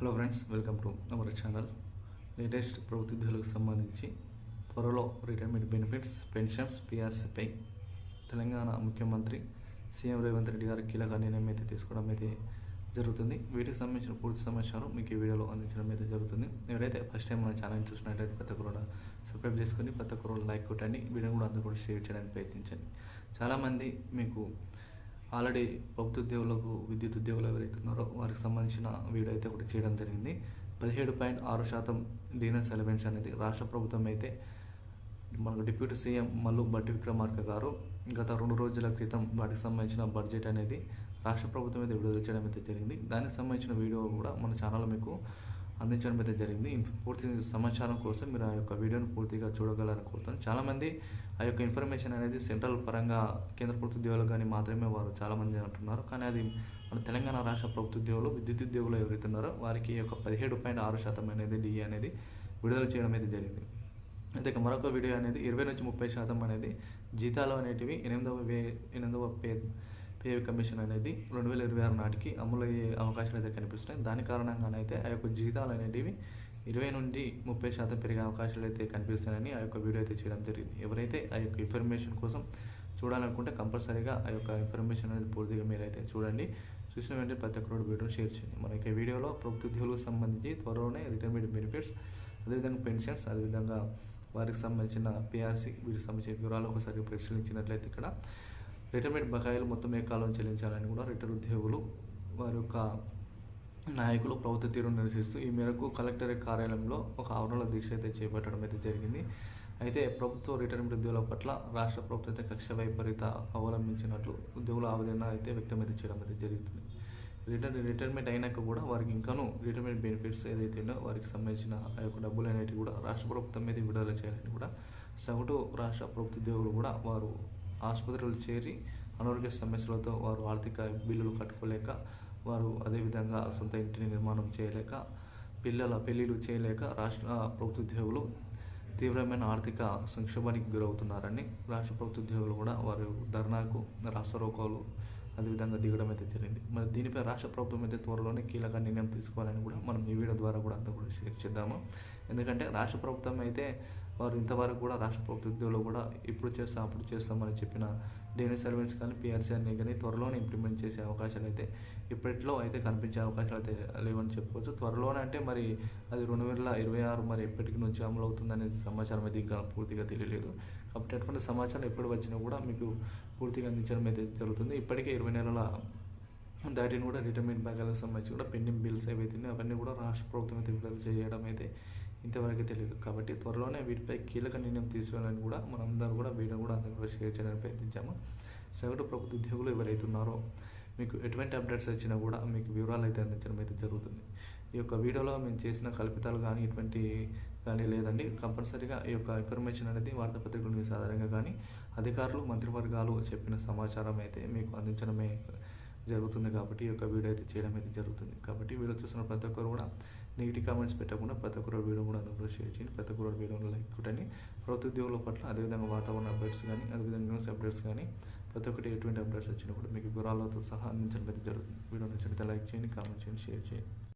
Hello friends, welcome to our channel. Latest ప్రభుత్వ ఉద్యోగులకు సంబంధించి త్వరలో రిటైర్మెంట్ బెనిఫిట్స్, పెన్షన్స్, పీఆర్సీపై తెలంగాణ ముఖ్యమంత్రి సీఎం రేవంత్ రెడ్డి గారు కీలక నిర్ణయం అయితే తీసుకోవడం అయితే జరుగుతుంది. వీటికి సంబంధించిన పూర్తి సమాచారం మీకు ఈ వీడియోలో అందించడం అయితే జరుగుతుంది. ఎవరైతే ఫస్ట్ టైం మన ఛానల్ చూసినట్లయితే ప్రతి ఒక్కరు కూడా సబ్స్క్రైబ్ చేసుకొని ప్రతి ఒక్కరు లైక్ కొట్టండి. వీడియోని కూడా అందరూ కూడా షేర్ చేయడానికి ప్రయత్నించండి. చాలామంది మీకు ఆల్రెడీ ప్రభుత్వ ఉద్యోగులకు, విద్యుత్ ఉద్యోగులు ఎవరైతే ఉన్నారో వారికి సంబంధించిన వీడియో అయితే ఒకటి చేయడం జరిగింది. 17.6% డీనెస్ ఎలిమెంట్స్ అనేది రాష్ట్ర ప్రభుత్వం అయితే మనకు డిప్యూటీ సీఎం మల్లు భట్టి విక్రమార్క గారు గత 2 రోజుల క్రితం వాటికి సంబంధించిన బడ్జెట్ అనేది రాష్ట్ర ప్రభుత్వం అయితే విడుదల చేయడం అయితే జరిగింది. దానికి సంబంధించిన వీడియో కూడా మన ఛానల్లో మీకు అందించడం అయితే జరిగింది. పూర్తి సమాచారం కోసం మీరు ఆ యొక్క వీడియోను పూర్తిగా చూడగలరని కోరుతాను. చాలామంది ఆ యొక్క ఇన్ఫర్మేషన్ అనేది సెంట్రల్ పరంగా కేంద్ర ప్రభుత్వ ఉద్యోగులు కానీ మాత్రమే వారు చాలామంది అంటున్నారు. కానీ అది మన తెలంగాణ రాష్ట్ర ప్రభుత్వ ఉద్యోగులు, విద్యుత్ ఉద్యోగులు ఎవరైతే ఉన్నారో వారికి ఈ యొక్క 17.6% అనేది డిఏ అనేది విడుదల చేయడం అయితే జరిగింది. అయితే మరొక వీడియో అనేది 20 నుంచి 30% అనేది జీతాలు అనేటివి 8వ పే కమిషన్ అనేది 2026 నాటికి అమలు అయ్యే అవకాశాలు అయితే కనిపిస్తున్నాయి. దాని కారణంగానైతే ఆ యొక్క జీతాలు అనేటివి 20 నుండి 30% పెరిగే అవకాశాలు అయితే కనిపిస్తాయని ఆ యొక్క వీడియో అయితే చేయడం జరిగింది. ఎవరైతే ఆ యొక్క ఇన్ఫర్మేషన్ కోసం చూడాలనుకుంటే కంపల్సరీగా ఆ యొక్క ఇన్ఫర్మేషన్ అనేది పూర్తిగా మీరైతే చూడండి. చూసిన వెంటనే ప్రతి ఒక్కరు వీడియోని షేర్ చేయండి. మనకి వీడియోలో ప్రభుత్వ ఉద్యోగులకు సంబంధించి త్వరలోనే రిటైర్మెంట్ బెనిఫిట్స్, అదేవిధంగా పెన్షన్స్, అదేవిధంగా వారికి సంబంధించిన పీఆర్సీ, వీటికి సంబంధించిన వివరాలు ఒకసారి పరిశీలించినట్లయితే ఇక్కడ రిటైర్మెంట్ బకాయిలు మొత్తం ఏ కాలం చెల్లించాలని కూడా రిటైర్ ఉద్యోగులు వారి యొక్క నాయకులు ప్రభుత్వ తీరును నిరసిస్తూ ఈ మేరకు కలెక్టరేట్ కార్యాలయంలో ఒక ఆవరణ దీక్ష అయితే చేపట్టడం అయితే జరిగింది. అయితే ప్రభుత్వ రిటైర్మెంట్ ఉద్యోగుల పట్ల రాష్ట్ర ప్రభుత్వం అయితే కక్ష వైపరీత అవలంబించినట్లు ఉద్యోగుల ఆవేదన అయితే వ్యక్తమైతే చేయడం అయితే జరుగుతుంది. రిటైర్మెంట్ అయినాక కూడా వారికి ఇంకాను రిటైర్మెంట్ బెనిఫిట్స్ ఏదైతే ఉన్నో వారికి సంబంధించిన ఆ యొక్క డబ్బులు అనేవి కూడా రాష్ట్ర ప్రభుత్వం మీద విడుదల చేయాలని కూడా సగటు రాష్ట్ర ప్రభుత్వ ఉద్యోగులు కూడా వారు ఆసుపత్రులు చేరి అనారోగ్య సమస్యలతో వారు ఆర్థిక బిల్లులు కట్టుకోలేక, వారు అదేవిధంగా సొంత ఇంటిని నిర్మాణం చేయలేక, పిల్లల పెళ్లిళ్ళు చేయలేక రాష్ట్ర ప్రభుత్వ ఉద్యోగులు తీవ్రమైన ఆర్థిక సంక్షోభానికి గురవుతున్నారని రాష్ట్ర ప్రభుత్వ ఉద్యోగులు కూడా వారు ధర్నాకు, రాస్తారోకోలు అదేవిధంగా దిగడం అయితే జరిగింది. మరి దీనిపై రాష్ట్ర ప్రభుత్వం అయితే త్వరలోనే కీలక నిర్ణయం తీసుకోవాలని కూడా మనం ఈ వీడియో ద్వారా కూడా అంతా కూడా షేర్ చేద్దాము. ఎందుకంటే రాష్ట్ర ప్రభుత్వం అయితే వారు ఇంతవరకు కూడా రాష్ట్ర ప్రభుత్వ ఉద్యోగులు కూడా ఇప్పుడు చేస్తాం అప్పుడు చేస్తామని చెప్పిన డీఎన్ఏ సర్వీస్ కానీ పీఆర్సీ అనే కానీ త్వరలోనే ఇంప్లిమెంట్ చేసే అవకాశాలు అయితే ఇప్పట్లో అయితే కనిపించే అవకాశాలు అయితే లేవని చెప్పుకోవచ్చు. త్వరలోనే అంటే మరి అది 2026 మరి ఎప్పటికి నుంచి అమలు అవుతుందనేది సమాచారం అయితే ఇంకా పూర్తిగా తెలియలేదు. కాబట్టి అటువంటి సమాచారం ఎప్పుడు వచ్చినా కూడా మీకు పూర్తిగా అందించడం అయితే జరుగుతుంది. ఇప్పటికే 20 నెలల దాటిని కూడా రిటైర్మెంట్ బకాయిలకు సంబంధించి కూడా పెండింగ్ బిల్స్ ఏవైతే అవన్నీ కూడా రాష్ట్ర ప్రభుత్వం అయితే విడుదల చేయడం అయితే ఇంతవరకు తెలియదు. కాబట్టి త్వరలోనే వీటిపై కీలక నిర్ణయం తీసుకోవాలని కూడా మనందరూ కూడా వీడియో కూడా అందరూ కూడా షేర్ చేయడానికి ప్రయత్నించాము. సగటు ప్రభుత్వ ఉద్యోగులు ఎవరైతే ఉన్నారో మీకు ఎటువంటి అప్డేట్స్ వచ్చినా కూడా మీకు వివరాలు అయితే అందించడం అయితే జరుగుతుంది. ఈ యొక్క వీడియోలో మేము చేసిన కల్పితాలు కానీ ఇటువంటి కానీ లేదండి. కంపల్సరీగా ఈ యొక్క ఇన్ఫర్మేషన్ అనేది వార్తాపత్రికల న్యూస్ ఆధారంగా కానీ అధికారులు, మంత్రివర్గాలు చెప్పిన సమాచారం అయితే మీకు అందించడమే జరుగుతుంది. కాబట్టి ఈ యొక్క వీడియో అయితే చేయడం అయితే జరుగుతుంది. కాబట్టి వీడియో చూసిన ప్రతి ఒక్కరు కూడా నెగిటివ్ కామెంట్స్ పెట్టకుండా ప్రతి ఒక్కరు వీడియో కూడా అందరూ షేర్ చేయండి. ప్రతి ఒక్కరు వీడియోలో లైక్ కొట్టండి. ప్రభుత్వ ఉద్యోగుల పట్ల అదేవిధంగా వాతావరణ అప్డేట్స్ కానీ, అదేవిధంగా న్యూస్ అప్డేట్స్ కానీ ప్రతి ఒక్కటి ఎటువంటి అప్డేట్స్ వచ్చినా కూడా మీకు వివరాలతో సహా అందించడం అయితే జరుగుతుంది. వీడియో నచ్చినట్లయితే లైక్ చేయండి, కామెంట్ చేయండి, షేర్ చేయండి.